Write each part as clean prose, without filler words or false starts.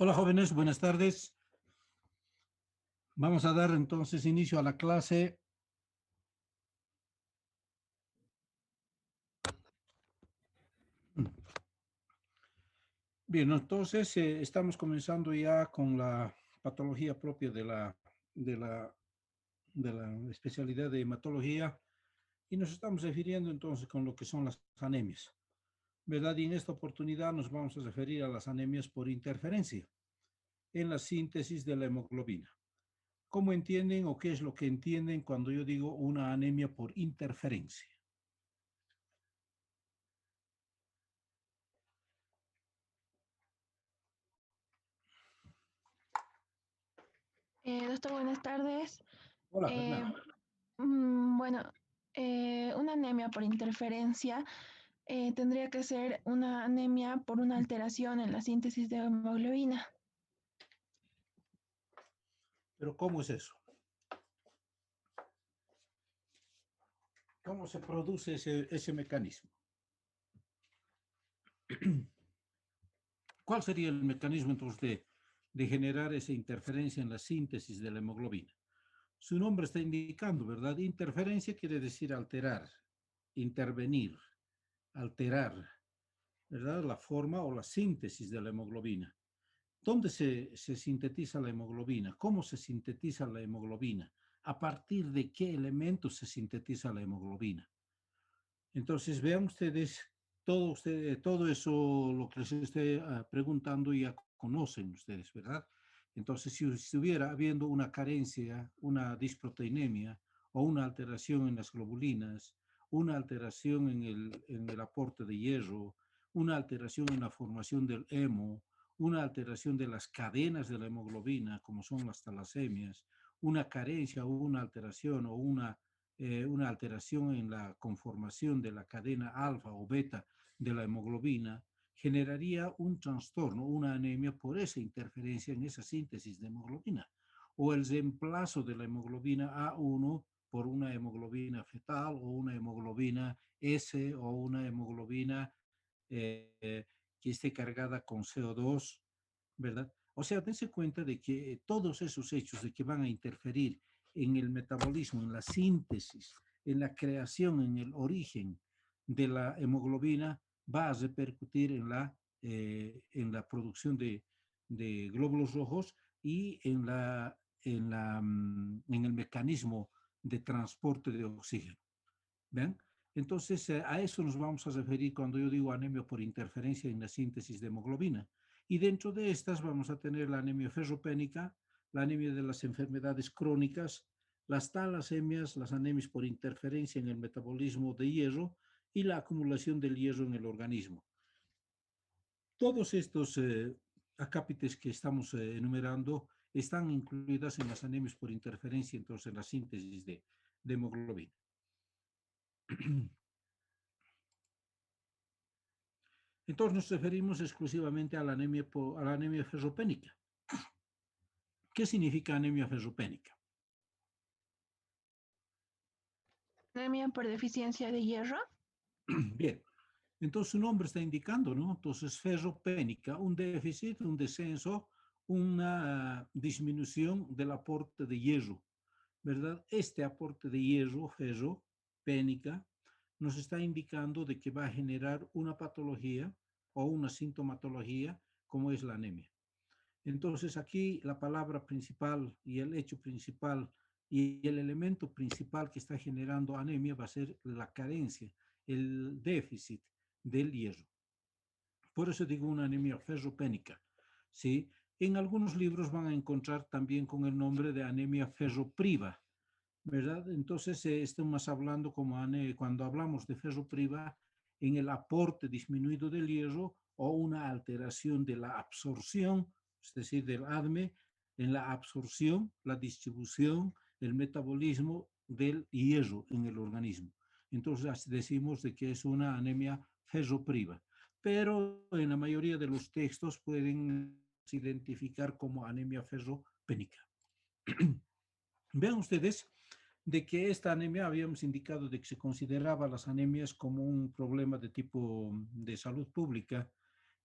Hola jóvenes, buenas tardes. Vamos a dar entonces inicio a la clase. Bien, entonces estamos comenzando ya con la patología propia de la, de la especialidad de hematología y nos estamos refiriendo entonces con lo que son las anemias, ¿verdad? Y en esta oportunidad nos vamos a referir a las anemias por interferencia en la síntesis de la hemoglobina. ¿Cómo entienden o qué es lo que entienden cuando yo digo una anemia por interferencia? Doctor, buenas tardes. Hola, Eh, Fernando. bueno, una anemia por interferencia tendría que ser una anemia por una alteración en la síntesis de hemoglobina. Pero ¿cómo es eso? ¿Cómo se produce ese mecanismo? ¿Cuál sería el mecanismo entonces de generar esa interferencia en la síntesis de la hemoglobina? Su nombre está indicando, ¿verdad? Interferencia quiere decir alterar, intervenir, alterar, ¿verdad? La forma o la síntesis de la hemoglobina. ¿Dónde se sintetiza la hemoglobina? ¿Cómo se sintetiza la hemoglobina? ¿A partir de qué elementos se sintetiza la hemoglobina? Entonces, vean ustedes, todo eso, lo que les estoy preguntando, ya conocen ustedes, ¿verdad? Entonces, si estuviera habiendo una carencia, una disproteinemia o una alteración en las globulinas, una alteración en el aporte de hierro, una alteración en la formación del hemo, una alteración de las cadenas de la hemoglobina, como son las talasemias, una carencia o una alteración o una alteración en la conformación de la cadena alfa o beta de la hemoglobina, generaría un trastorno, una anemia por esa interferencia en esa síntesis de hemoglobina, o el reemplazo de la hemoglobina A1 por una hemoglobina fetal o una hemoglobina S o una hemoglobina que esté cargada con CO2, ¿verdad? O sea, dense cuenta de que todos esos hechos de que van a interferir en el metabolismo, en la síntesis, en la creación, en el origen de la hemoglobina, va a repercutir en la producción de glóbulos rojos y en el mecanismo de transporte de oxígeno. ¿Ven? Entonces, a eso nos vamos a referir cuando yo digo anemia por interferencia en la síntesis de hemoglobina. Y dentro de estas vamos a tener la anemia ferropénica, la anemia de las enfermedades crónicas, las talasemias, las anemias por interferencia en el metabolismo de hierro y la acumulación del hierro en el organismo. Todos estos acápites que estamos enumerando están incluidas en las anemias por interferencia, entonces en la síntesis de hemoglobina. Entonces nos referimos exclusivamente a la anemia ferropénica. ¿Qué significa anemia ferropénica? Anemia por deficiencia de hierro. Bien, entonces su nombre está indicando, ¿no? Entonces ferropénica, un déficit, un descenso, una disminución del aporte de hierro, ¿verdad? Este aporte de hierro, ferropénica, nos está indicando de que va a generar una patología o una sintomatología como es la anemia. Entonces aquí la palabra principal y el hecho principal y el elemento principal que está generando anemia va a ser la carencia, el déficit del hierro. Por eso digo una anemia ferropénica, ¿sí? En algunos libros van a encontrar también con el nombre de anemia ferropriva, ¿verdad? Entonces estamos hablando cuando hablamos de ferropriva en el aporte disminuido del hierro o una alteración de la absorción, es decir, del ADME, en la absorción, la distribución, el metabolismo del hierro en el organismo. Entonces decimos de que es una anemia ferropriva, pero en la mayoría de los textos pueden identificar como anemia ferropénica. Vean ustedes de que esta anemia habíamos indicado de que se consideraba las anemias como un problema de tipo de salud pública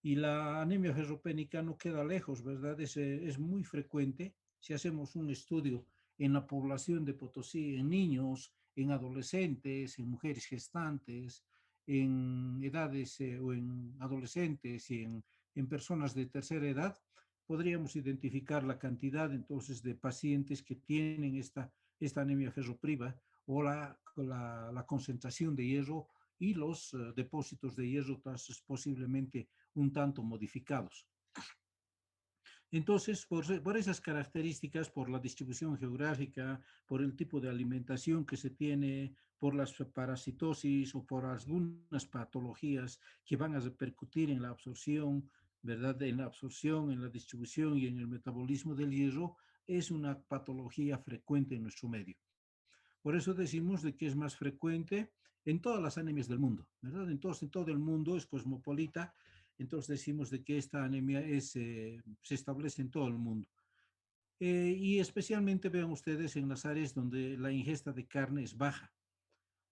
Y la anemia ferropénica no queda lejos, ¿verdad? Es muy frecuente. Si hacemos un estudio en la población de Potosí, en niños, en adolescentes, en mujeres gestantes, en edades o en adolescentes y en personas de tercera edad, podríamos identificar la cantidad entonces de pacientes que tienen esta anemia ferropriva o la concentración de hierro y los depósitos de hierro posiblemente un tanto modificados. Entonces, por esas características, por la distribución geográfica, por el tipo de alimentación que se tiene, por las parasitosis o por algunas patologías que van a repercutir en la absorción, ¿verdad? En la absorción, en la distribución y en el metabolismo del hierro, es una patología frecuente en nuestro medio. Por eso decimos de que es más frecuente en todas las anemias del mundo, ¿verdad? Entonces, en todo el mundo es cosmopolita, entonces decimos de que esta anemia se establece en todo el mundo. Y especialmente vean ustedes en las áreas donde la ingesta de carne es baja,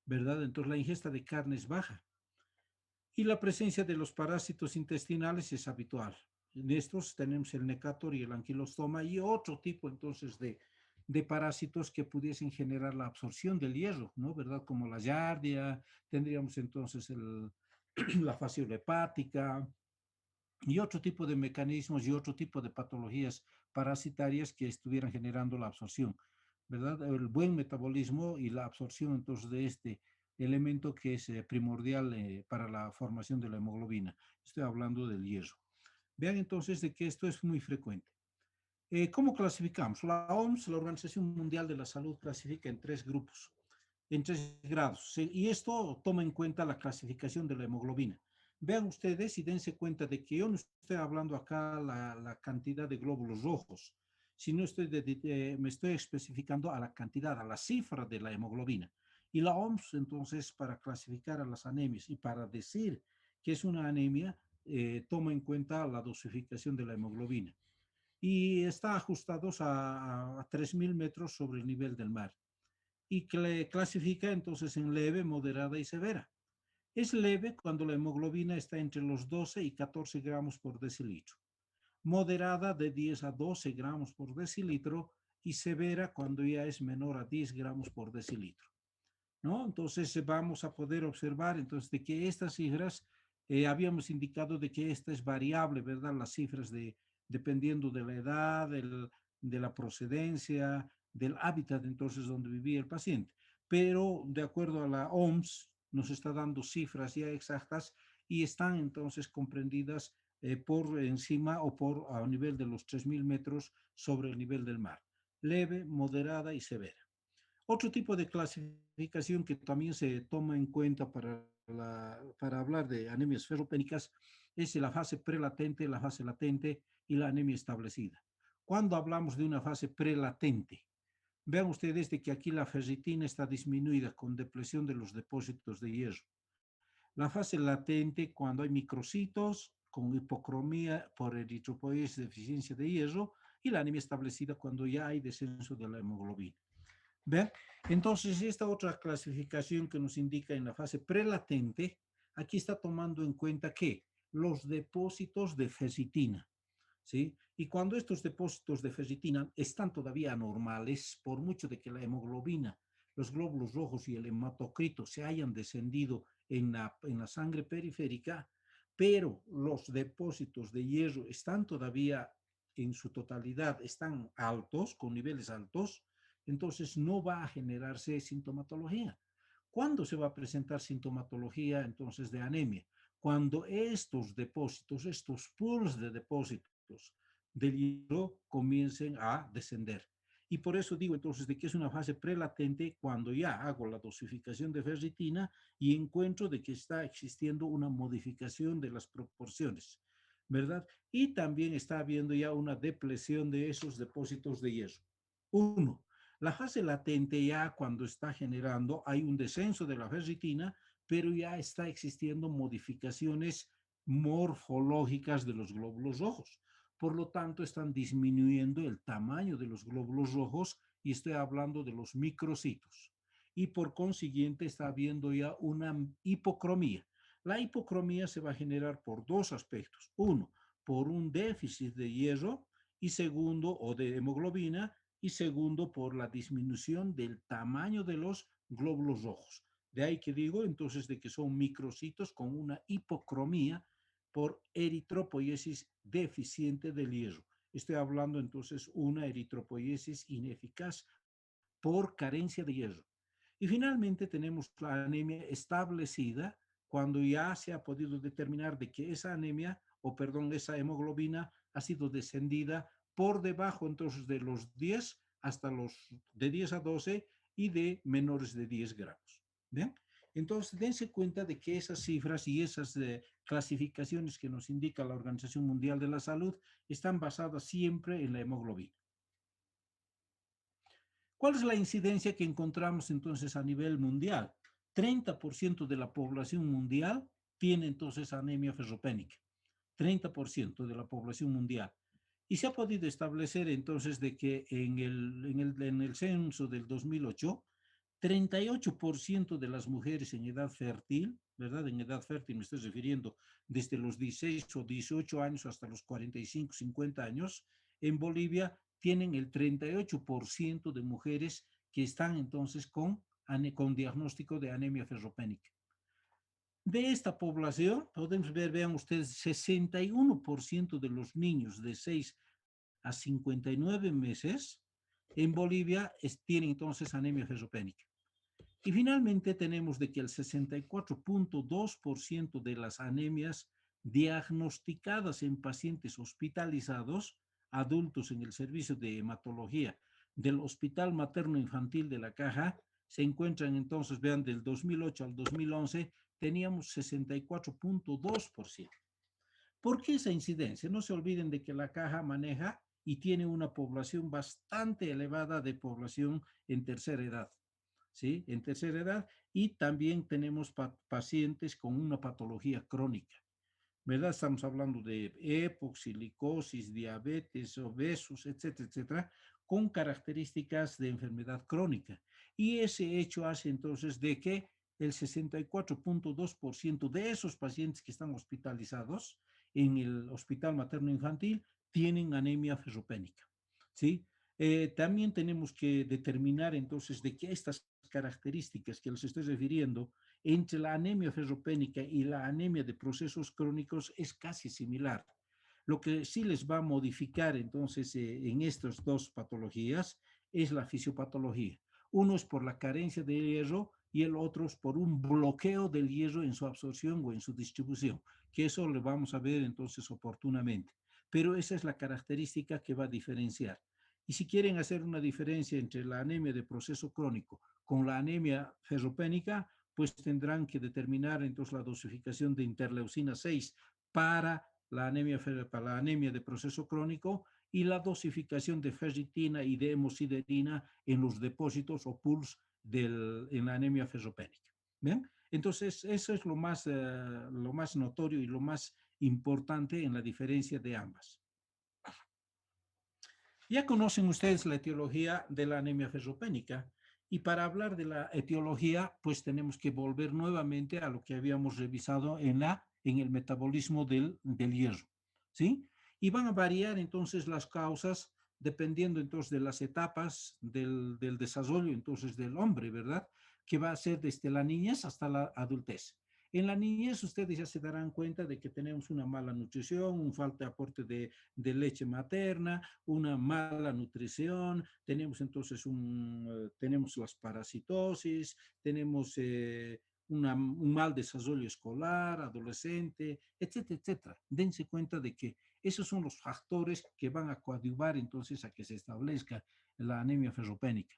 ¿verdad? Entonces la ingesta de carne es baja y la presencia de los parásitos intestinales es habitual. En estos tenemos el Necator y el anquilostoma y otro tipo entonces de parásitos que pudiesen generar la absorción del hierro, ¿no? ¿Verdad? Como la giardia, tendríamos entonces la fasciola hepática y otro tipo de mecanismos y otro tipo de patologías parasitarias que estuvieran generando la absorción, ¿verdad? El buen metabolismo y la absorción entonces de este elemento que es primordial para la formación de la hemoglobina. Estoy hablando del hierro. Vean entonces de que esto es muy frecuente. ¿Cómo clasificamos? La OMS, la Organización Mundial de la Salud, clasifica en tres grupos, en tres grados, ¿sí? Y esto toma en cuenta la clasificación de la hemoglobina. Vean ustedes y dense cuenta de que yo no estoy hablando acá la cantidad de glóbulos rojos, sino me estoy especificando a la cantidad, a la cifra de la hemoglobina. Y la OMS, entonces, para clasificar a las anemias y para decir que es una anemia, toma en cuenta la dosificación de la hemoglobina y está ajustados a 3.000 metros sobre el nivel del mar y clasifica entonces en leve, moderada y severa. Es leve cuando la hemoglobina está entre los 12 y 14 gramos por decilitro, moderada de 10 a 12 gramos por decilitro y severa cuando ya es menor a 10 gramos por decilitro, ¿no? Entonces vamos a poder observar entonces de que estas cifras, habíamos indicado de que esta es variable, ¿verdad? Las cifras dependiendo de la edad, de la procedencia, del hábitat entonces donde vivía el paciente. Pero de acuerdo a la OMS, nos está dando cifras ya exactas y están entonces comprendidas por encima o por a nivel de los 3.000 metros sobre el nivel del mar. Leve, moderada y severa. Otro tipo de clasificación que también se toma en cuenta para hablar de anemias ferropénicas es la fase prelatente, la fase latente y la anemia establecida. Cuando hablamos de una fase prelatente, vean ustedes de que aquí la ferritina está disminuida con depresión de los depósitos de hierro. La fase latente, cuando hay microcitos con hipocromía por eritropoiesis, deficiencia de hierro, y la anemia establecida cuando ya hay descenso de la hemoglobina. ¿Ve? Entonces, esta otra clasificación que nos indica en la fase prelatente, aquí está tomando en cuenta que los depósitos de ferritina, ¿sí? Y cuando estos depósitos de ferritina están todavía anormales, por mucho de que la hemoglobina, los glóbulos rojos y el hematocrito se hayan descendido en la sangre periférica, pero los depósitos de hierro están todavía en su totalidad, están altos, con niveles altos, entonces no va a generarse sintomatología. ¿Cuándo se va a presentar sintomatología entonces de anemia? Cuando estos depósitos, estos pools de depósitos del hierro comiencen a descender. Y por eso digo entonces de que es una fase prelatente cuando ya hago la dosificación de ferritina y encuentro de que está existiendo una modificación de las proporciones, ¿verdad? Y también está habiendo ya una depresión de esos depósitos de hierro. Uno, la fase latente ya cuando está generando, hay un descenso de la ferritina, pero ya está existiendo modificaciones morfológicas de los glóbulos rojos. Por lo tanto, están disminuyendo el tamaño de los glóbulos rojos y estoy hablando de los microcitos. Y por consiguiente está habiendo ya una hipocromía. La hipocromía se va a generar por dos aspectos. Uno, por un déficit de hierro y segundo, o de hemoglobina, y segundo, por la disminución del tamaño de los glóbulos rojos. De ahí que digo entonces de que son microcitos con una hipocromía por eritropoiesis deficiente del hierro. Estoy hablando entonces una eritropoiesis ineficaz por carencia de hierro. Y finalmente tenemos la anemia establecida cuando ya se ha podido determinar de que esa anemia, o perdón, esa hemoglobina ha sido descendida por debajo entonces de los 10 hasta los de 10 a 12 y de menores de 10 gramos. ¿Bien? Entonces, dense cuenta de que esas cifras y esas clasificaciones que nos indica la Organización Mundial de la Salud están basadas siempre en la hemoglobina. ¿Cuál es la incidencia que encontramos entonces a nivel mundial? 30% de la población mundial tiene entonces anemia ferropénica. 30% de la población mundial. Y se ha podido establecer entonces de que en el censo del 2008, 38% de las mujeres en edad fértil, ¿verdad? En edad fértil me estoy refiriendo desde los 16 o 18 años hasta los 45, 50 años, en Bolivia tienen el 38% de mujeres que están entonces con diagnóstico de anemia ferropénica. De esta población, podemos ver, vean ustedes, 61% de los niños de 6 a 59 meses en Bolivia tienen entonces anemia ferropénica. Y finalmente tenemos de que el 64.2% de las anemias diagnosticadas en pacientes hospitalizados, adultos en el servicio de hematología del Hospital Materno Infantil de la Caja, se encuentran entonces, vean, del 2008 al 2011, teníamos 64.2%. ¿Por qué esa incidencia? No se olviden de que la Caja maneja y tiene una población bastante elevada de población en tercera edad. ¿Sí? En tercera edad, y también tenemos pacientes con una patología crónica, ¿verdad? Estamos hablando de EPOC, silicosis, diabetes, obesos, etcétera, etcétera, con características de enfermedad crónica. Y ese hecho hace entonces de que el 64.2% de esos pacientes que están hospitalizados en el Hospital Materno Infantil tienen anemia ferropénica, ¿sí? También tenemos que determinar entonces de que estas características que les estoy refiriendo entre la anemia ferropénica y la anemia de procesos crónicos es casi similar. Lo que sí les va a modificar entonces en estas dos patologías es la fisiopatología. Uno es por la carencia de hierro y el otro es por un bloqueo del hierro en su absorción o en su distribución, que eso lo vamos a ver entonces oportunamente. Pero esa es la característica que va a diferenciar. Y si quieren hacer una diferencia entre la anemia de proceso crónico con la anemia ferropénica, pues tendrán que determinar entonces la dosificación de interleucina 6 para para la anemia de proceso crónico y la dosificación de ferritina y de hemosiderina en los depósitos o pools en la anemia ferropénica. ¿Bien? Entonces, eso es lo más notorio y lo más importante en la diferencia de ambas. Ya conocen ustedes la etiología de la anemia ferropénica y para hablar de la etiología, pues tenemos que volver nuevamente a lo que habíamos revisado en el metabolismo del hierro, ¿sí? Y van a variar entonces las causas dependiendo entonces de las etapas del desarrollo entonces del hombre, ¿verdad? Que va a ser desde la niñez hasta la adultez. En la niñez ustedes ya se darán cuenta de que tenemos una mala nutrición, un falta de aporte de leche materna, una mala nutrición, tenemos entonces tenemos las parasitosis, tenemos un mal desarrollo escolar, adolescente, etcétera, etcétera. Dense cuenta de que esos son los factores que van a coadyuvar entonces a que se establezca la anemia ferropénica,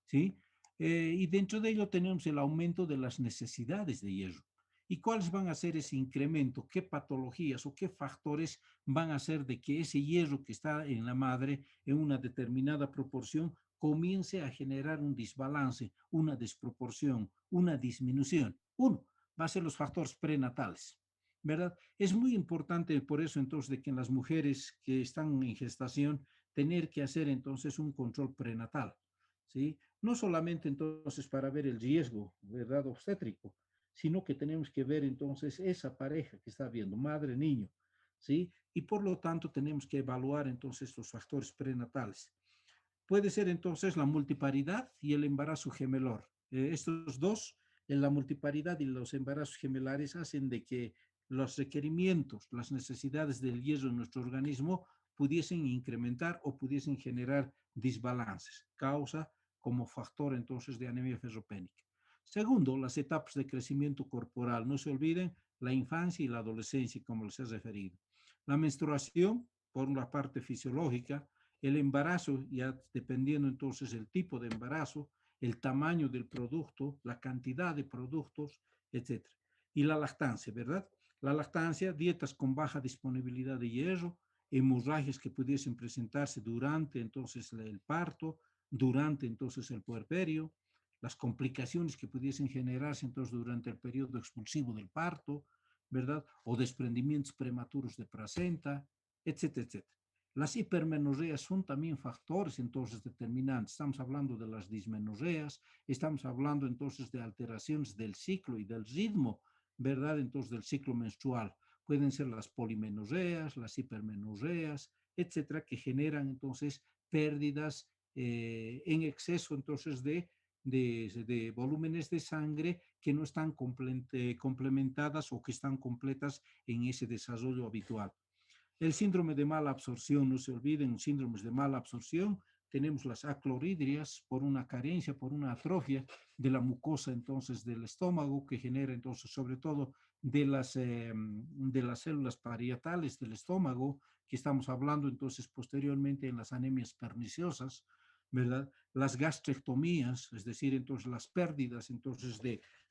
¿sí? Y dentro de ello tenemos el aumento de las necesidades de hierro. ¿Y cuáles van a ser ese incremento? ¿Qué patologías o qué factores van a hacer de que ese hierro que está en la madre en una determinada proporción comience a generar un desbalance, una desproporción, una disminución? Uno, va a ser los factores prenatales, ¿verdad? Es muy importante por eso entonces de que en las mujeres que están en gestación tener que hacer entonces un control prenatal, ¿sí? No solamente entonces para ver el riesgo, ¿verdad? Obstétrico, sino que tenemos que ver entonces esa pareja que está viendo, madre-niño, ¿sí? Y por lo tanto tenemos que evaluar entonces los factores prenatales. Puede ser entonces la multiparidad y el embarazo gemelar. Estos dos, en la multiparidad y los embarazos gemelares, hacen de que los requerimientos, las necesidades del hierro en nuestro organismo pudiesen incrementar o pudiesen generar desbalances, causa como factor entonces de anemia ferropénica. Segundo, las etapas de crecimiento corporal. No se olviden la infancia y la adolescencia, como les he referido. La menstruación, por una parte fisiológica, el embarazo, ya dependiendo entonces el tipo de embarazo, el tamaño del producto, la cantidad de productos, etcétera. Y la lactancia, ¿verdad? La lactancia, dietas con baja disponibilidad de hierro, hemorragias que pudiesen presentarse durante entonces el parto, durante entonces el puerperio, las complicaciones que pudiesen generarse entonces durante el periodo expulsivo del parto, ¿verdad? O desprendimientos prematuros de placenta, etcétera, etcétera. Las hipermenorreas son también factores entonces determinantes. Estamos hablando de las dismenorreas, estamos hablando entonces de alteraciones del ciclo y del ritmo, ¿verdad? Entonces del ciclo menstrual. Pueden ser las polimenorreas, las hipermenorreas, etcétera, que generan entonces pérdidas en exceso entonces de volúmenes de sangre que no están complementadas o que están completas en ese desarrollo habitual. El síndrome de mala absorción, no se olviden, síndromes de mala absorción, tenemos las acloridrias por una carencia, por una atrofia de la mucosa entonces del estómago que genera entonces sobre todo de las células parietales del estómago, que estamos hablando entonces posteriormente en las anemias perniciosas, ¿verdad? Las gastrectomías, es decir, entonces las pérdidas entonces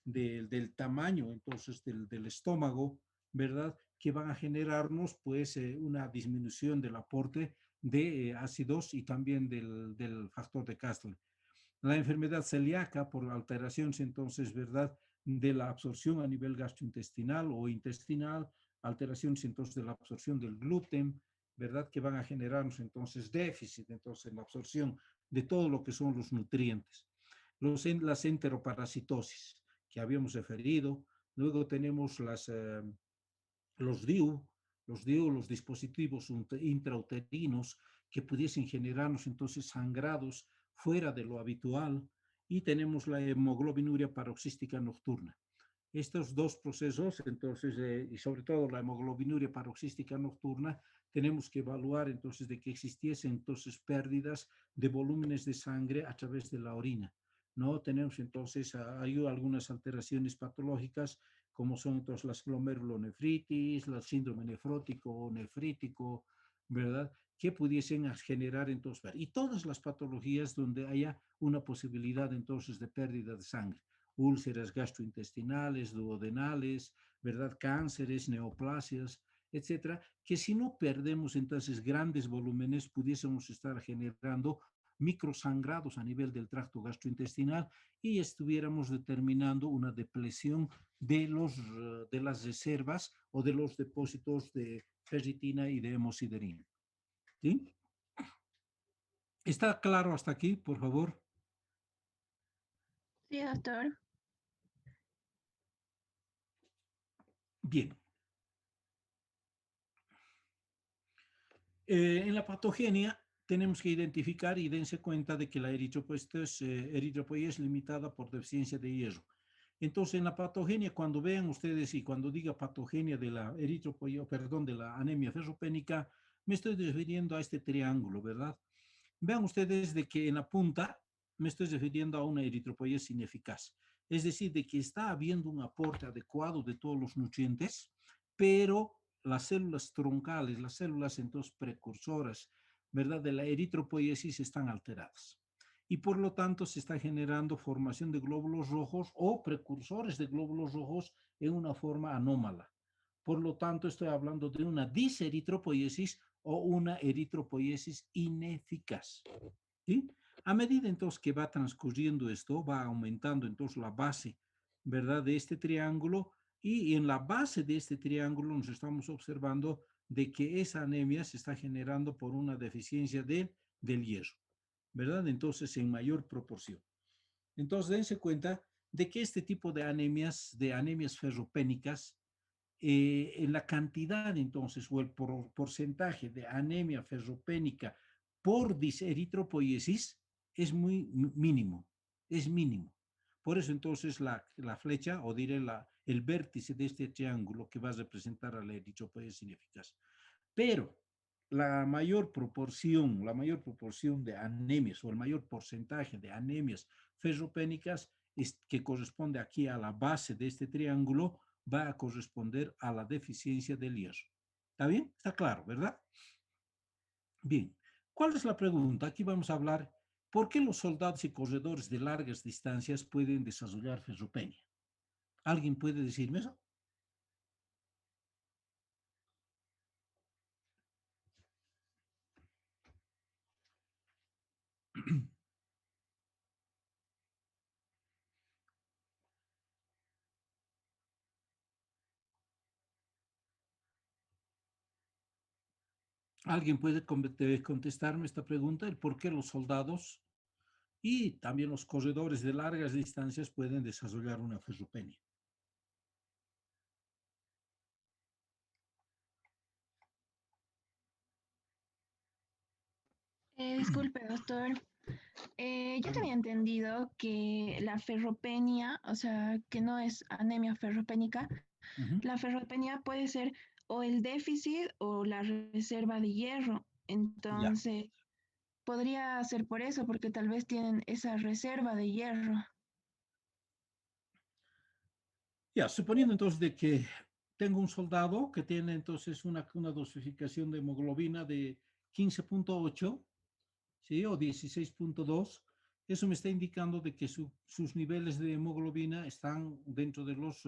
del tamaño entonces del estómago, ¿verdad? Que van a generarnos pues una disminución del aporte de ácidos y también del factor de Castle. La enfermedad celíaca por alteraciones entonces, ¿verdad? De la absorción a nivel gastrointestinal o intestinal, alteraciones entonces de la absorción del gluten, ¿verdad? Que van a generarnos entonces déficit entonces en la absorción de todo lo que son los nutrientes. Las enteroparasitosis que habíamos referido, luego tenemos los DIU, los dispositivos intrauterinos que pudiesen generarnos entonces sangrados fuera de lo habitual, y tenemos la hemoglobinuria paroxística nocturna. Estos dos procesos, entonces, y sobre todo la hemoglobinuria paroxística nocturna, tenemos que evaluar entonces de que existiesen entonces pérdidas de volúmenes de sangre a través de la orina. No tenemos entonces, hay algunas alteraciones patológicas como son entonces las glomerulonefritis, el síndrome nefrótico o nefrítico, ¿verdad? Que pudiesen generar entonces, y todas las patologías donde haya una posibilidad entonces de pérdida de sangre, úlceras gastrointestinales, duodenales, ¿verdad? Cánceres, neoplasias, etcétera, que si no perdemos entonces grandes volúmenes, pudiésemos estar generando microsangrados a nivel del tracto gastrointestinal y estuviéramos determinando una depresión de las reservas o de los depósitos de ferritina y de hemosiderina. ¿Sí? ¿Está claro hasta aquí, por favor? Sí, doctor. Bien. En la patogenia tenemos que identificar y dense cuenta de que la eritropoiesis es limitada por deficiencia de hierro. Entonces, en la patogenia, cuando vean ustedes y cuando diga patogenia de la perdón, de la anemia ferropénica, me estoy refiriendo a este triángulo, ¿verdad? Vean ustedes de que en la punta me estoy refiriendo a una eritropoiesis ineficaz. Es decir, de que está habiendo un aporte adecuado de todos los nutrientes, pero las células troncales, las células entonces precursoras, ¿verdad? De la eritropoiesis están alteradas. Y por lo tanto se está generando formación de glóbulos rojos o precursores de glóbulos rojos en una forma anómala. Por lo tanto, estoy hablando de una diseritropoiesis o una eritropoiesis ineficaz. ¿Sí? A medida entonces que va transcurriendo esto, va aumentando entonces la base, ¿verdad? De este triángulo, y en la base de este triángulo nos estamos observando de que esa anemia se está generando por una deficiencia del hierro, ¿verdad? Entonces, en mayor proporción. Entonces, dense cuenta de que este tipo de anemias ferropénicas, en la cantidad entonces o el porcentaje de anemia ferropénica por diseritropoiesis es muy mínimo, es mínimo. Por eso entonces la flecha o diré el vértice de este triángulo que va a representar a la eritropoiesis ineficaz. Pero la mayor proporción de anemias o el mayor porcentaje de anemias ferropénicas que corresponde aquí a la base de este triángulo va a corresponder a la deficiencia del hierro. ¿Está bien? Está claro, ¿verdad? Bien. ¿Cuál es la pregunta? Aquí vamos a hablar por qué los soldados y corredores de largas distancias pueden desarrollar ferropenia. ¿Alguien puede decirme eso? ¿Alguien puede contestarme esta pregunta? ¿El por qué los soldados y también los corredores de largas distancias pueden desarrollar una ferropenia? Disculpe, doctor. Yo tenía entendido que la ferropenia, o sea, que no es anemia ferropénica, Ujú. la ferropenia puede ser o el déficit o la reserva de hierro. Ya. Entonces, podría ser por eso, porque tal vez tienen esa reserva de hierro. Ya, suponiendo entonces de que tengo un soldado que tiene entonces una dosificación de hemoglobina de 15,8, ¿sí? O 16,2, eso me está indicando de que sus niveles de hemoglobina están dentro de los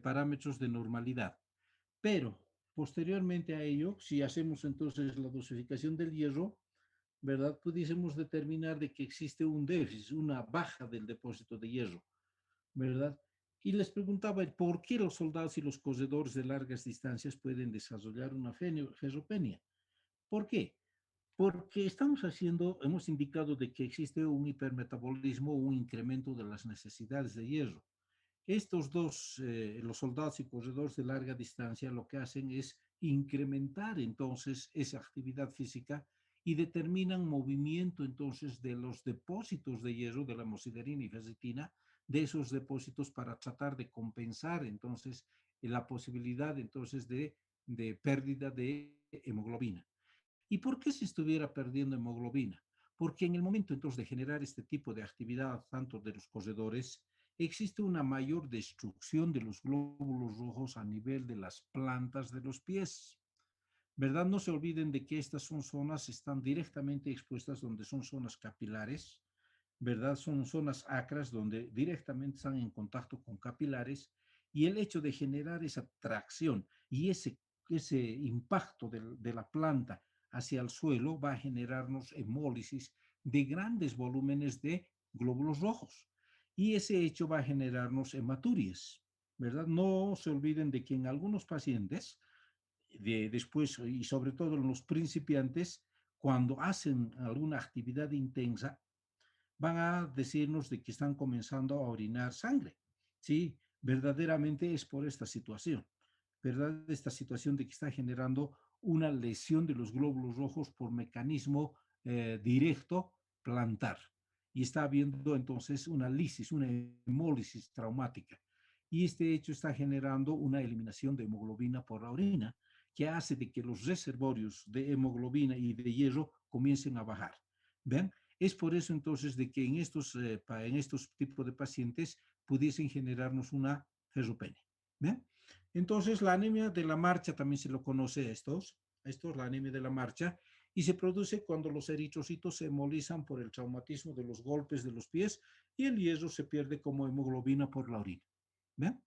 parámetros de normalidad. Pero posteriormente a ello, si hacemos entonces la dosificación del hierro, ¿verdad? Pudiésemos determinar de que existe un déficit, una baja del depósito de hierro, ¿verdad? Y les preguntaba por qué los soldados y los corredores de largas distancias pueden desarrollar una ferropenia. ¿Por qué? Porque hemos indicado de que existe un hipermetabolismo, un incremento de las necesidades de hierro. Estos dos, los soldados y corredores de larga distancia, lo que hacen es incrementar entonces esa actividad física y determinan movimiento entonces de los depósitos de hierro, de la hemosiderina y ferritina, de esos depósitos para tratar de compensar entonces la posibilidad entonces de pérdida de hemoglobina. ¿Y por qué se estuviera perdiendo hemoglobina? Porque en el momento entonces de generar este tipo de actividad, tanto de los corredores, existe una mayor destrucción de los glóbulos rojos a nivel de las plantas de los pies. ¿Verdad? No se olviden de que estas son zonas, están directamente expuestas donde son zonas capilares, ¿verdad? Son zonas acras donde directamente están en contacto con capilares y el hecho de generar esa tracción y ese impacto de la planta hacia el suelo va a generarnos hemólisis de grandes volúmenes de glóbulos rojos y ese hecho va a generarnos hematuриas, ¿verdad? No se olviden de que en algunos pacientes, después y sobre todo en los principiantes, cuando hacen alguna actividad intensa, van a decirnos de que están comenzando a orinar sangre. Sí, verdaderamente es por esta situación, ¿verdad? Esta situación de que está generando una lesión de los glóbulos rojos por mecanismo directo plantar. Y está habiendo entonces una lisis, una hemólisis traumática. Y este hecho está generando una eliminación de hemoglobina por la orina, que hace de que los reservorios de hemoglobina y de hierro comiencen a bajar. ¿Ven? Es por eso entonces de que en estos tipos de pacientes pudiesen generarnos una ferropenia. ¿Bien? Entonces la anemia de la marcha también se lo conoce a estos, la anemia de la marcha, y se produce cuando los eritrocitos se hemolizan por el traumatismo de los golpes de los pies y el hierro se pierde como hemoglobina por la orina. ¿Bien?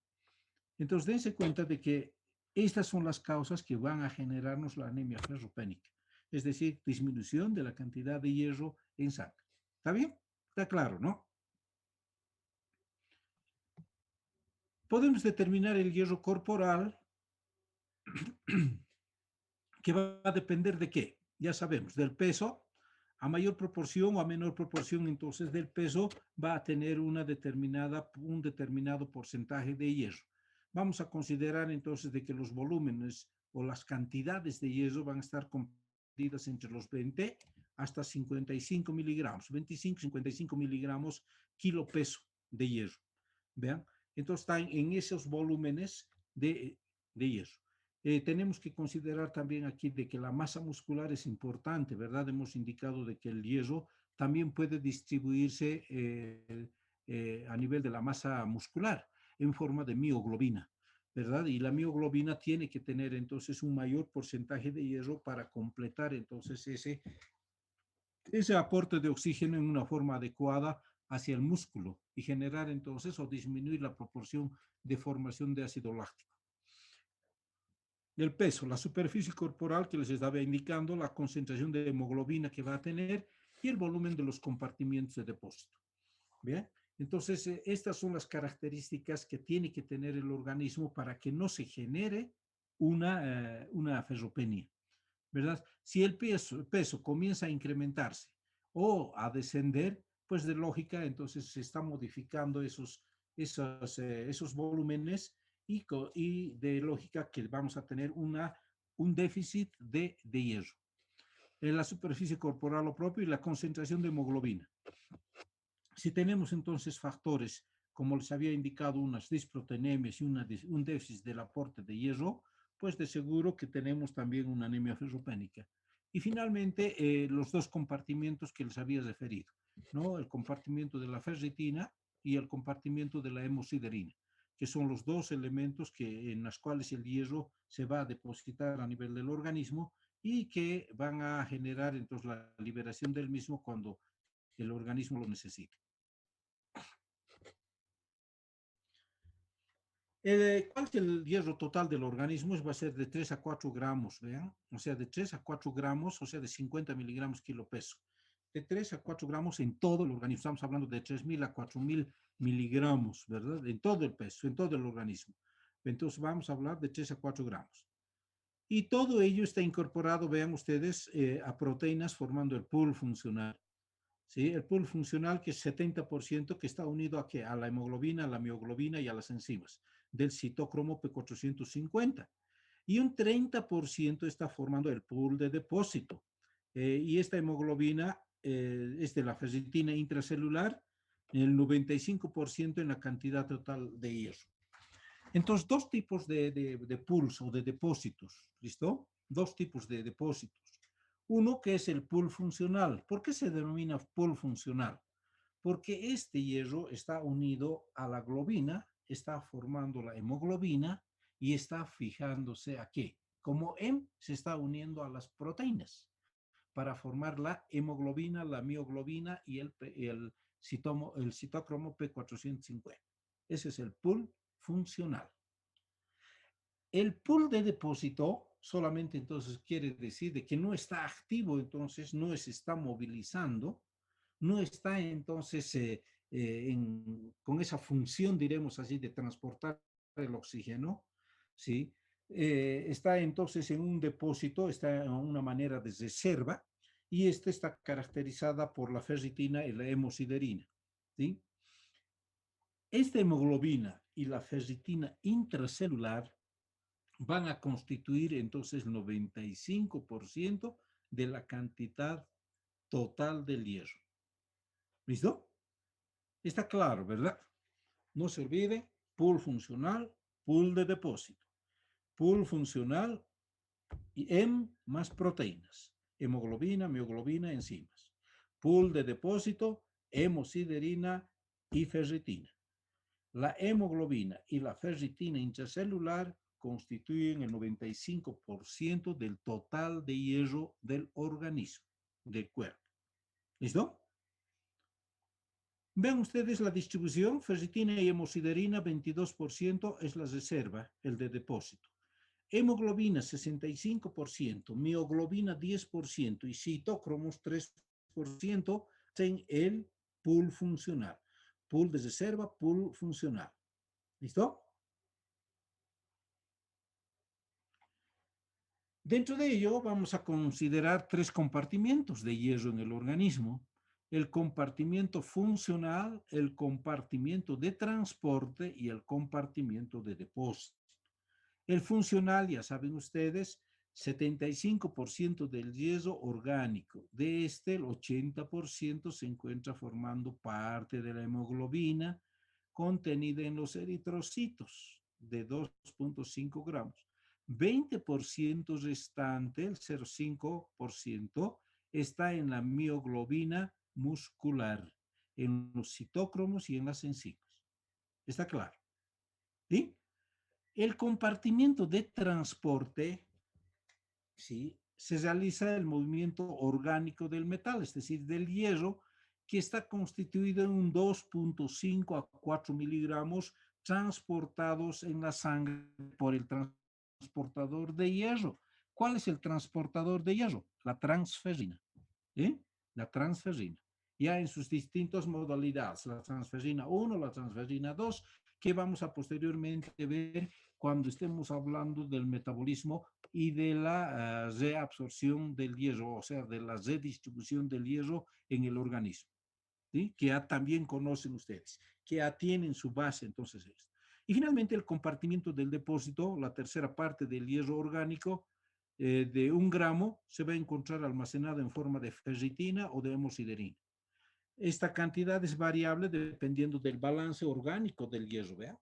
Entonces dense cuenta de que estas son las causas que van a generarnos la anemia ferropénica, es decir, disminución de la cantidad de hierro en sangre. ¿Está bien? Está claro, ¿no? Podemos determinar el hierro corporal que va a depender de qué. Ya sabemos, del peso, A mayor proporción o a menor proporción entonces del peso va a tener un determinado porcentaje de hierro. Vamos a considerar entonces de que los volúmenes o las cantidades de hierro van a estar comprendidas entre los 20 hasta 55 miligramos, 25, 55 miligramos kilo peso de hierro. ¿Vean? Entonces están en esos volúmenes de hierro. Tenemos que considerar también aquí de que la masa muscular es importante, ¿verdad? Hemos indicado de que el hierro también puede distribuirse a nivel de la masa muscular en forma de mioglobina, ¿verdad? Y la mioglobina tiene que tener entonces un mayor porcentaje de hierro para completar entonces ese aporte de oxígeno en una forma adecuada hacia el músculo y generar entonces o disminuir la proporción de formación de ácido láctico. El peso, la superficie corporal que les estaba indicando, la concentración de hemoglobina que va a tener y el volumen de los compartimientos de depósito. ¿Bien? Entonces, estas son las características que tiene que tener el organismo para que no se genere una ferropenia, ¿verdad? Si el peso comienza a incrementarse o a descender, pues de lógica, entonces se está modificando esos volúmenes y de lógica que vamos a tener un déficit de hierro en la superficie corporal lo propio y la concentración de hemoglobina. Si tenemos entonces factores, como les había indicado, unas disproteinemias y un déficit del aporte de hierro, pues de seguro que tenemos también una anemia ferropénica. Y finalmente, los dos compartimientos que les había referido, ¿no? El compartimiento de la ferritina y el compartimiento de la hemosiderina, que son los dos elementos en los cuales el hierro se va a depositar a nivel del organismo y que van a generar entonces la liberación del mismo cuando el organismo lo necesite. ¿Cuál es el hierro total del organismo? Va a ser de 3 a 4 gramos, ¿vean? O sea, de 3 a 4 gramos, o sea, de 50 miligramos kilo peso. De 3 a 4 gramos en todo el organismo. Estamos hablando de 3.000 a 4.000 miligramos, ¿verdad? En todo el peso, en todo el organismo. Entonces vamos a hablar de 3 a 4 gramos. Y todo ello está incorporado, vean ustedes, a proteínas formando el pool funcional. ¿Sí? El pool funcional que es 70% que está unido a, ¿qué? A la hemoglobina, a la mioglobina y a las enzimas del citocromo P450. Y un 30% está formando el pool de depósito. Y esta hemoglobina es de la ferritina intracelular, el 95% en la cantidad total de hierro. Entonces, dos tipos de pools o de depósitos, ¿listo? Dos tipos de depósitos. Uno que es el pool funcional. ¿Por qué se denomina pool funcional? Porque este hierro está unido a la globina, está formando la hemoglobina y está fijándose a qué. Como se está uniendo a las proteínas para formar la hemoglobina, la mioglobina y el citocromo P450. Ese es el pool funcional. El pool de depósito solamente entonces quiere decir de que no está activo, entonces no se está movilizando, no está entonces con esa función, diremos así, de transportar el oxígeno, ¿sí? Está entonces en un depósito, está en una manera de reserva, y esta está caracterizada por la ferritina y la hemosiderina, ¿sí? Esta hemoglobina y la ferritina intracelular van a constituir entonces el 95% de la cantidad total del hierro. ¿Listo? Está claro, ¿verdad? No se olvide, pool funcional, pool de depósito. Pool funcional y más proteínas. Hemoglobina, mioglobina, enzimas. Pool de depósito, hemosiderina y ferritina. La hemoglobina y la ferritina intracelular constituyen el 95% del total de hierro del organismo, del cuerpo. ¿Listo? Vean ustedes la distribución, ferritina y hemosiderina 22% es la reserva, el de depósito. Hemoglobina 65%, mioglobina 10% y citocromos 3% en el pool funcional. Pool de reserva, pool funcional. ¿Listo? Dentro de ello vamos a considerar tres compartimientos de hierro en el organismo: el compartimiento funcional, el compartimiento de transporte y el compartimiento de depósito. El funcional, ya saben ustedes, 75% del hierro orgánico. De este, el 80% se encuentra formando parte de la hemoglobina contenida en los eritrocitos de 2,5 gramos. 20% restante, el 0,5%, está en la mioglobina muscular, en los citocromos y en las enzimas. ¿Está claro? ¿Sí? El compartimiento de transporte, ¿sí?, se realiza el movimiento orgánico del metal, es decir, del hierro, que está constituido en un 2,5 a 4 miligramos transportados en la sangre por el transportador de hierro. ¿Cuál es el transportador de hierro? La transferrina. ¿Eh? La transferrina. Ya en sus distintas modalidades, la transferrina 1, la transferrina 2, que vamos a posteriormente ver cuando estemos hablando del metabolismo y de la reabsorción del hierro, o sea, de la redistribución del hierro en el organismo, ¿sí?, que ya también conocen ustedes, que ya tienen su base entonces esto. Y finalmente el compartimiento del depósito, la tercera parte del hierro orgánico, de 1 gramo, se va a encontrar almacenada en forma de ferritina o de hemosiderina. Esta cantidad es variable dependiendo del balance orgánico del hierro, ¿vea?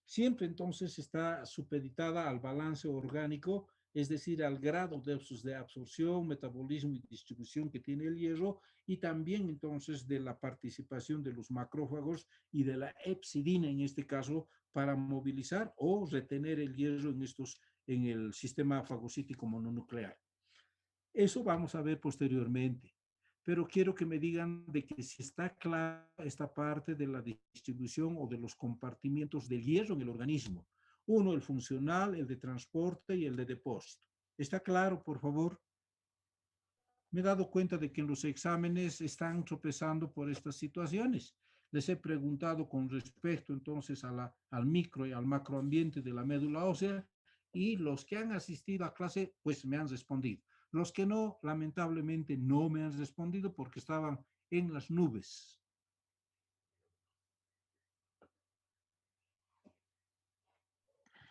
Siempre entonces está supeditada al balance orgánico, es decir, al grado de absorción, metabolismo y distribución que tiene el hierro, y también entonces de la participación de los macrófagos y de la hepsidina en este caso para movilizar o retener el hierro en el sistema fagocítico mononuclear. Eso vamos a ver posteriormente, pero quiero que me digan de que si está clara esta parte de la distribución o de los compartimientos del hierro en el organismo. Uno, el funcional, el de transporte y el de depósito. ¿Está claro, por favor? Me he dado cuenta de que en los exámenes están tropezando por estas situaciones. Les he preguntado con respecto entonces al micro y al macroambiente de la médula ósea, y los que han asistido a clase pues me han respondido. Los que no, lamentablemente no me han respondido porque estaban en las nubes.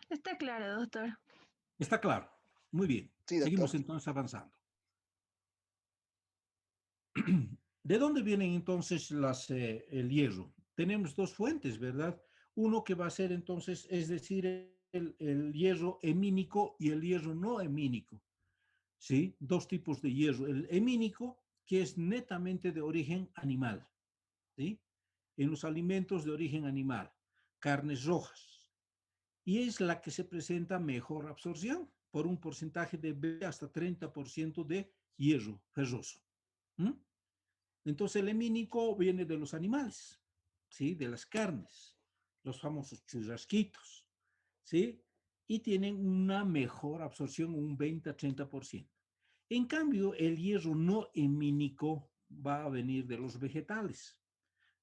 Está claro, doctor. Está claro. Muy bien. Sí, doctor. Seguimos entonces avanzando. ¿De dónde vienen entonces el hierro? Tenemos dos fuentes, ¿verdad? Uno que va a ser entonces, es decir, el hierro hemínico y el hierro no hemínico, ¿sí? Dos tipos de hierro. El hemínico, que es netamente de origen animal, ¿sí? En los alimentos de origen animal, carnes rojas. Y es la que se presenta mejor absorción, por un porcentaje de hasta 30% de hierro ferroso. ¿Mm? Entonces el hemínico viene de los animales, ¿sí? De las carnes, los famosos churrasquitos, ¿sí? Y tienen una mejor absorción, un 20 a 30%. En cambio, el hierro no hemínico va a venir de los vegetales,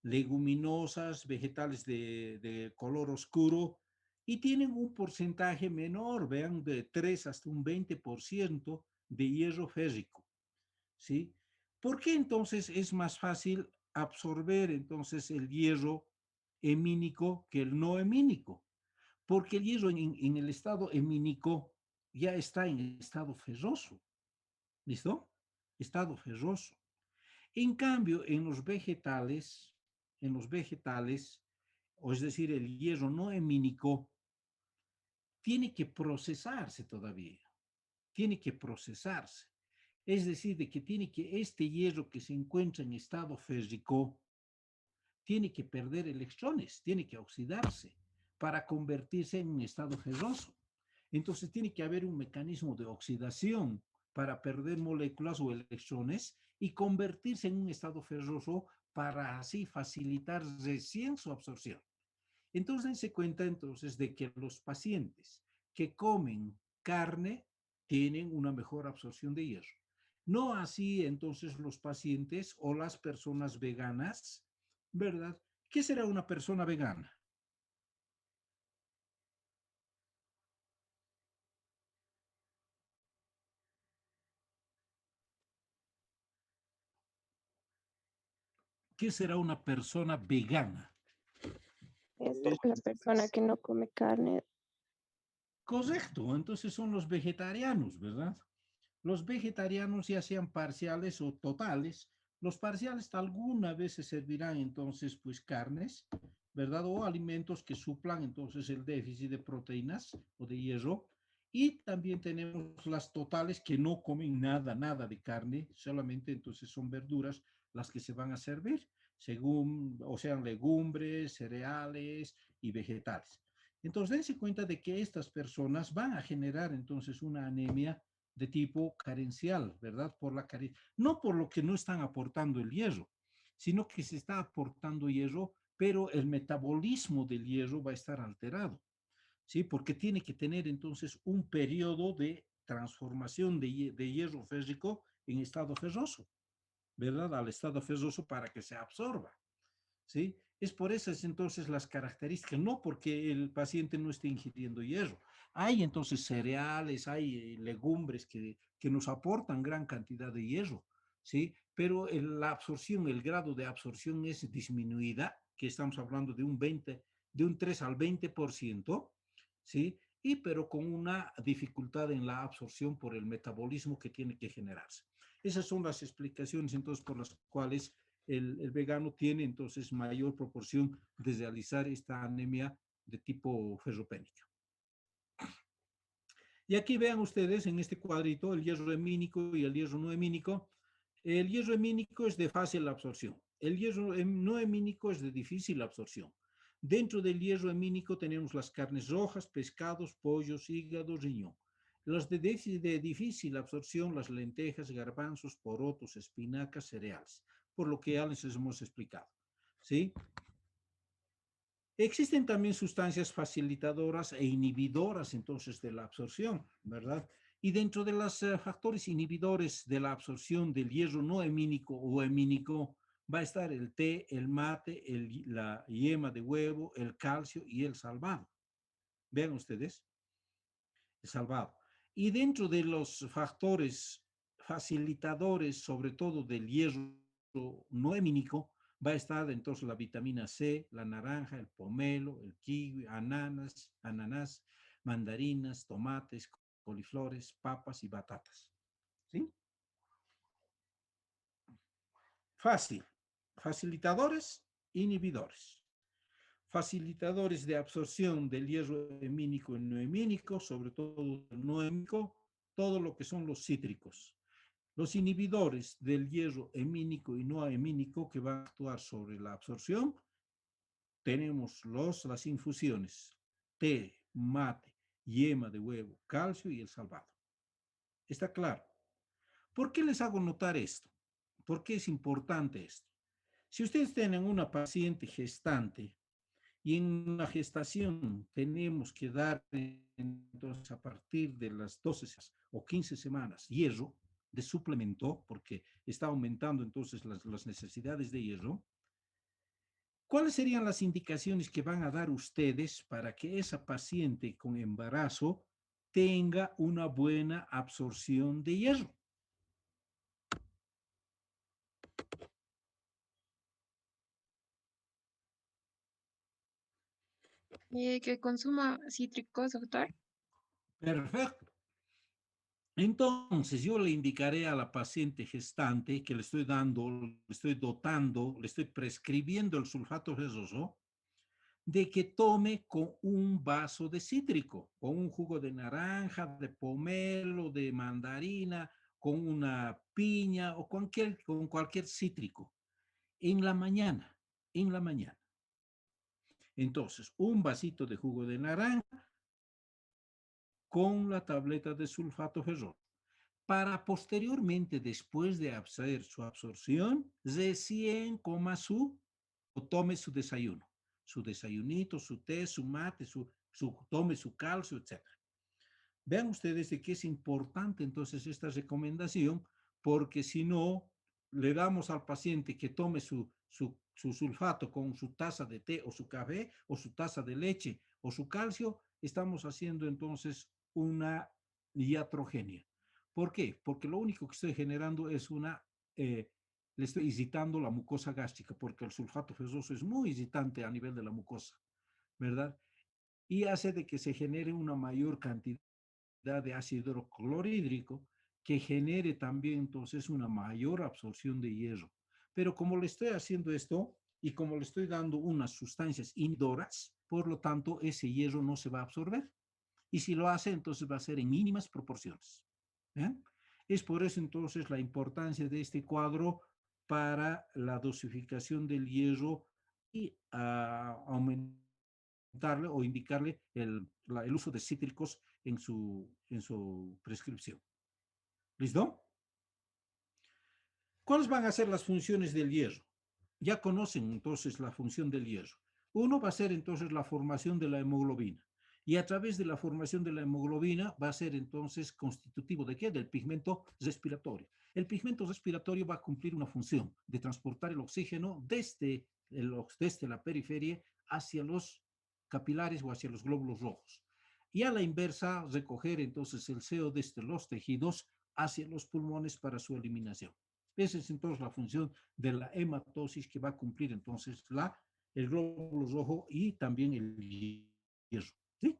leguminosas, vegetales de color oscuro, y tienen un porcentaje menor, vean, de 3 hasta un 20% de hierro férrico, ¿sí? ¿Por qué entonces es más fácil absorber entonces el hierro hemínico que el no hemínico? Porque el hierro en el estado hemínico ya está en estado ferroso, ¿listo? Estado ferroso. En cambio, en los vegetales, o es decir, el hierro no hemínico, tiene que procesarse todavía, tiene que procesarse. Es decir, de que tiene que este hierro que se encuentra en estado férrico, tiene que perder electrones, tiene que oxidarse para convertirse en un estado ferroso. Entonces tiene que haber un mecanismo de oxidación para perder moléculas o electrones y convertirse en un estado ferroso para así facilitar recién su absorción. Entonces se cuenta entonces de que los pacientes que comen carne tienen una mejor absorción de hierro. No así entonces los pacientes o las personas veganas, ¿verdad? ¿Qué será una persona vegana? ¿qué será una persona vegana? Es la persona que no come carne. Correcto, entonces son los vegetarianos, ¿verdad? Los vegetarianos, ya sean parciales o totales, los parciales alguna vez se servirán entonces pues carnes, ¿verdad? O alimentos que suplan entonces el déficit de proteínas o de hierro. Y también tenemos las totales que no comen nada, nada de carne, solamente entonces son verduras las que se van a servir, según, o sean legumbres, cereales y vegetales. Entonces, dense cuenta de que estas personas van a generar entonces una anemia de tipo carencial, ¿verdad? Por la no por lo que no están aportando el hierro, sino que se está aportando hierro, pero el metabolismo del hierro va a estar alterado, ¿sí? Porque tiene que tener entonces un periodo de transformación de hierro férrico en estado ferroso, ¿verdad? Al estado ferroso para que se absorba. ¿Sí? Es por esas entonces las características, no porque el paciente no esté ingiriendo hierro. Hay entonces cereales, hay legumbres que nos aportan gran cantidad de hierro, ¿sí? Pero la absorción, el grado de absorción es disminuida, que estamos hablando de un 20, de un 3 al 20%, ¿sí? Y pero con una dificultad en la absorción por el metabolismo que tiene que generarse. Esas son las explicaciones entonces por las cuales el vegano tiene entonces mayor proporción de realizar esta anemia de tipo ferropénica. Y aquí vean ustedes en este cuadrito el hierro hemínico y el hierro no hemínico. El hierro hemínico es de fácil absorción. El hierro no hemínico es de difícil absorción. Dentro del hierro hemínico tenemos las carnes rojas, pescados, pollos, hígado, riñón. Los de difícil absorción, las lentejas, garbanzos, porotos, espinacas, cereales, por lo que ya les hemos explicado. ¿Sí? Existen también sustancias facilitadoras e inhibidoras entonces de la absorción, ¿verdad? Y dentro de los factores inhibidores de la absorción del hierro no hemínico o hemínico va a estar el té, el mate, la yema de huevo, el calcio y el salvado. Vean ustedes, el salvado. Y dentro de los factores facilitadores, sobre todo del hierro no hemínico, va a estar entonces la vitamina C, la naranja, el pomelo, el kiwi, ananás, mandarinas, tomates, coliflores, papas y batatas. ¿Sí? Fácil. Facilitadores, inhibidores. Facilitadores de absorción del hierro hemínico y no hemínico, sobre todo el no hemínico, todo lo que son los cítricos. Los inhibidores del hierro hemínico y no hemínico que van a actuar sobre la absorción, tenemos las infusiones, té, mate, yema de huevo, calcio y el salvado. ¿Está claro? ¿Por qué les hago notar esto? ¿Por qué es importante esto? Si ustedes tienen una paciente gestante y en la gestación tenemos que dar entonces a partir de las 12 o 15 semanas hierro de suplemento, porque está aumentando entonces las necesidades de hierro, ¿cuáles serían las indicaciones que van a dar ustedes para que esa paciente con embarazo tenga una buena absorción de hierro? Que consuma cítricos, doctor. Perfecto. Entonces, yo le indicaré a la paciente gestante que le estoy dando, le estoy dotando, le estoy prescribiendo el sulfato ferroso, de que tome con un vaso de cítrico, con un jugo de naranja, de pomelo, de mandarina, con una piña o con cualquier cítrico, en la mañana, en la mañana. Entonces, un vasito de jugo de naranja con la tableta de sulfato ferroso, para posteriormente, después de hacer su absorción, recién coma o tome su desayuno, su desayunito, su té, su mate, tome su calcio, etcétera. Vean ustedes de que es importante entonces esta recomendación, porque si no, le damos al paciente que tome su sulfato con su taza de té o su café o su taza de leche o su calcio, estamos haciendo entonces una iatrogenia. ¿Por qué? Porque lo único que estoy generando es una le estoy excitando la mucosa gástrica, porque el sulfato ferroso es muy excitante a nivel de la mucosa, ¿verdad? Y hace de que se genere una mayor cantidad de ácido clorhídrico, que genere también entonces una mayor absorción de hierro. Pero como le estoy haciendo esto y como le estoy dando unas sustancias indoras, por lo tanto ese hierro no se va a absorber. Y si lo hace, entonces va a ser en mínimas proporciones. ¿Eh? Es por eso entonces la importancia de este cuadro para la dosificación del hierro y aumentarle o indicarle el uso de cítricos en su prescripción. ¿Listo? ¿Cuáles van a ser las funciones del hierro? Ya conocen entonces la función del hierro. Uno va a ser entonces la formación de la hemoglobina. Y a través de la formación de la hemoglobina va a ser entonces constitutivo ¿de qué? Del pigmento respiratorio. El pigmento respiratorio va a cumplir una función de transportar el oxígeno desde la periferia hacia los capilares o hacia los glóbulos rojos. Y a la inversa, recoger entonces el CO desde los tejidos hacia los pulmones para su eliminación. Esa es entonces la función de la hematosis que va a cumplir entonces el glóbulo rojo y también el hierro. ¿Sí?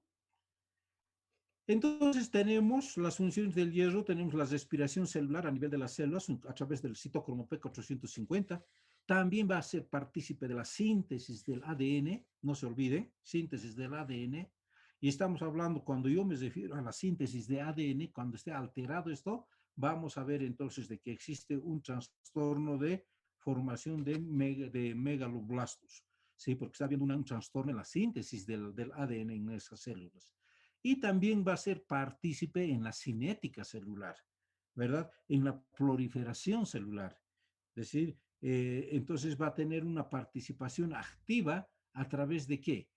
Entonces tenemos las funciones del hierro, tenemos la respiración celular a nivel de las células a través del citócromo P450. También va a ser partícipe de la síntesis del ADN, no se olvide, síntesis del ADN. Y estamos hablando, cuando yo me refiero a la síntesis de ADN, cuando esté alterado esto, vamos a ver entonces de que existe un trastorno de formación de megaloblastos, ¿sí? Porque está habiendo un trastorno en la síntesis del ADN en esas células. Y también va a ser partícipe en la cinética celular, ¿verdad? En la proliferación celular. Es decir, entonces va a tener una participación activa a través de qué?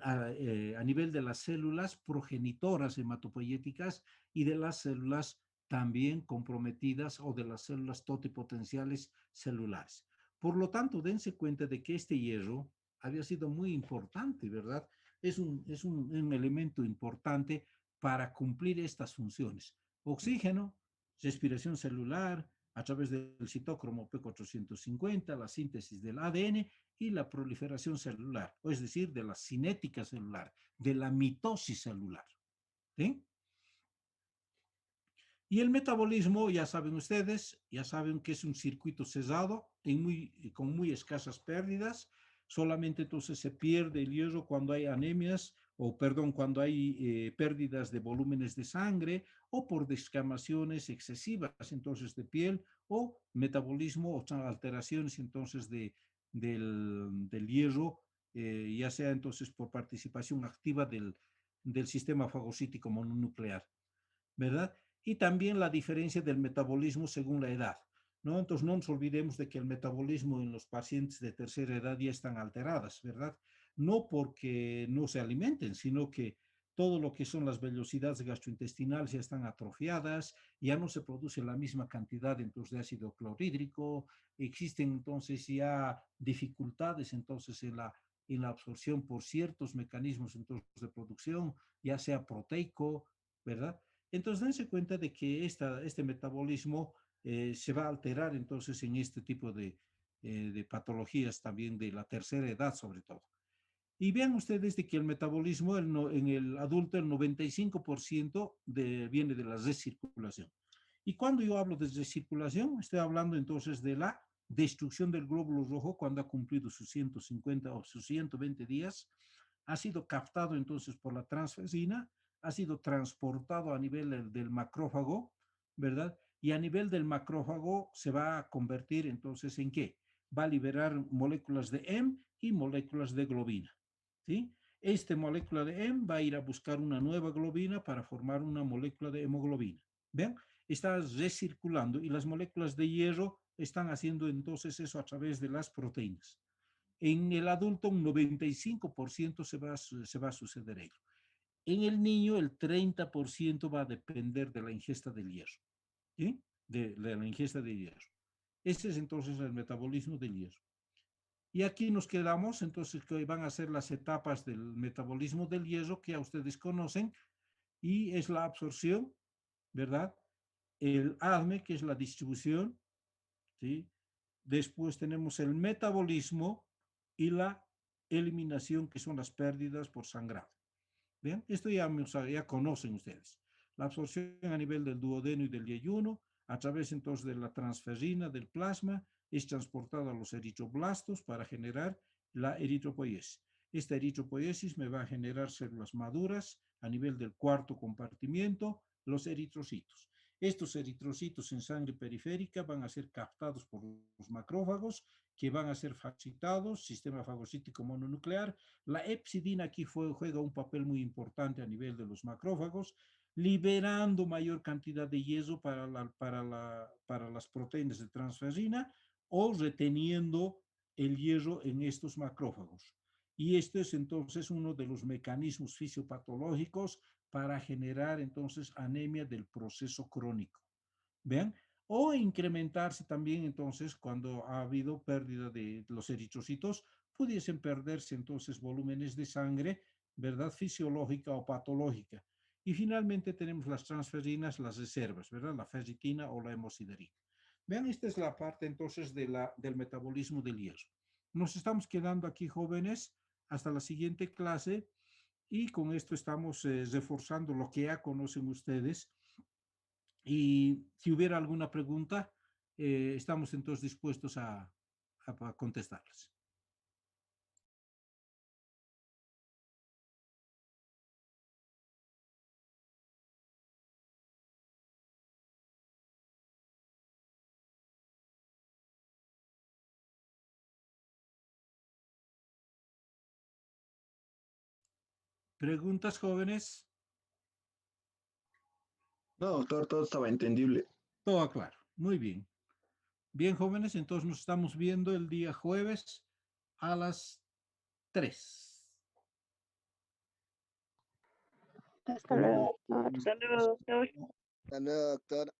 A nivel de las células progenitoras hematopoyéticas y de las células también comprometidas o de las células totipotenciales celulares. Por lo tanto, dense cuenta de que este hierro había sido muy importante, ¿verdad? Es un elemento importante para cumplir estas funciones. Oxígeno, respiración celular, a través del citócromo P450, la síntesis del ADN y la proliferación celular, es decir, de la cinética celular, de la mitosis celular. ¿Sí? Y el metabolismo, ya saben ustedes, ya saben que es un circuito cerrado con muy escasas pérdidas. Solamente entonces se pierde el hierro cuando hay anemias, o perdón, cuando hay pérdidas de volúmenes de sangre o por descamaciones excesivas entonces de piel o metabolismo o alteraciones entonces del hierro, ya sea entonces por participación activa del sistema fagocítico mononuclear, ¿verdad? Y también la diferencia del metabolismo según la edad, ¿no? Entonces no nos olvidemos de que el metabolismo en los pacientes de tercera edad ya están alteradas, ¿verdad? No porque no se alimenten, sino que todo lo que son las vellosidades gastrointestinales ya están atrofiadas, ya no se produce la misma cantidad entonces de ácido clorhídrico, existen entonces ya dificultades entonces en la absorción por ciertos mecanismos entonces de producción, ya sea proteico, ¿verdad? Entonces, dense cuenta de que este metabolismo se va a alterar entonces en este tipo de patologías también de la tercera edad sobre todo. Y vean ustedes de que el metabolismo en el adulto, el 95% viene de la recirculación. Y cuando yo hablo de recirculación, estoy hablando entonces de la destrucción del glóbulo rojo cuando ha cumplido sus 150 o sus 120 días, ha sido captado entonces por la transferina, ha sido transportado a nivel del macrófago, ¿verdad? Y a nivel del macrófago se va a convertir entonces en ¿qué? Va a liberar moléculas de hemo y moléculas de globina, ¿sí? Esta molécula de hemo va a ir a buscar una nueva globina para formar una molécula de hemoglobina. ¿Ven? Está recirculando y las moléculas de hierro están haciendo entonces eso a través de las proteínas. En el adulto un 95% se va a suceder ello. En el niño el 30% va a depender de la ingesta del hierro, ¿sí? De la ingesta de hierro. Ese es entonces el metabolismo del hierro. Y aquí nos quedamos, entonces, que van a ser las etapas del metabolismo del hierro que ya ustedes conocen, y es la absorción, ¿verdad? El ADME, que es la distribución, ¿sí? Después tenemos el metabolismo y la eliminación, que son las pérdidas por sangrado. Bien, esto ya conocen ustedes. La absorción a nivel del duodeno y del yeyuno, a través entonces de la transferrina del plasma, es transportada a los eritroblastos para generar la eritropoiesis. Esta eritropoiesis me va a generar células maduras a nivel del cuarto compartimiento, los eritrocitos. Estos eritrocitos en sangre periférica van a ser captados por los macrófagos, que van a ser fagocitados, sistema fagocítico mononuclear. La epsidina aquí juega un papel muy importante a nivel de los macrófagos, liberando mayor cantidad de hierro para las proteínas de transferrina o reteniendo el hierro en estos macrófagos. Y esto es entonces uno de los mecanismos fisiopatológicos para generar entonces anemia del proceso crónico. ¿Vean? O incrementarse también entonces cuando ha habido pérdida de los eritrocitos, pudiesen perderse entonces volúmenes de sangre, ¿verdad? Fisiológica o patológica. Y finalmente tenemos las transferinas, las reservas, ¿verdad? La ferritina o la hemosiderina. Vean, esta es la parte entonces del metabolismo del hierro. Nos estamos quedando aquí, jóvenes, hasta la siguiente clase, y con esto estamos reforzando lo que ya conocen ustedes. Y si hubiera alguna pregunta, estamos entonces dispuestos a contestarlas. ¿Preguntas, jóvenes? No, doctor, todo estaba entendible. Todo claro. Muy bien. Bien, jóvenes, entonces nos estamos viendo el día jueves a las 3. Hasta luego, doctor. Hasta luego, doctor. Hasta luego, doctor.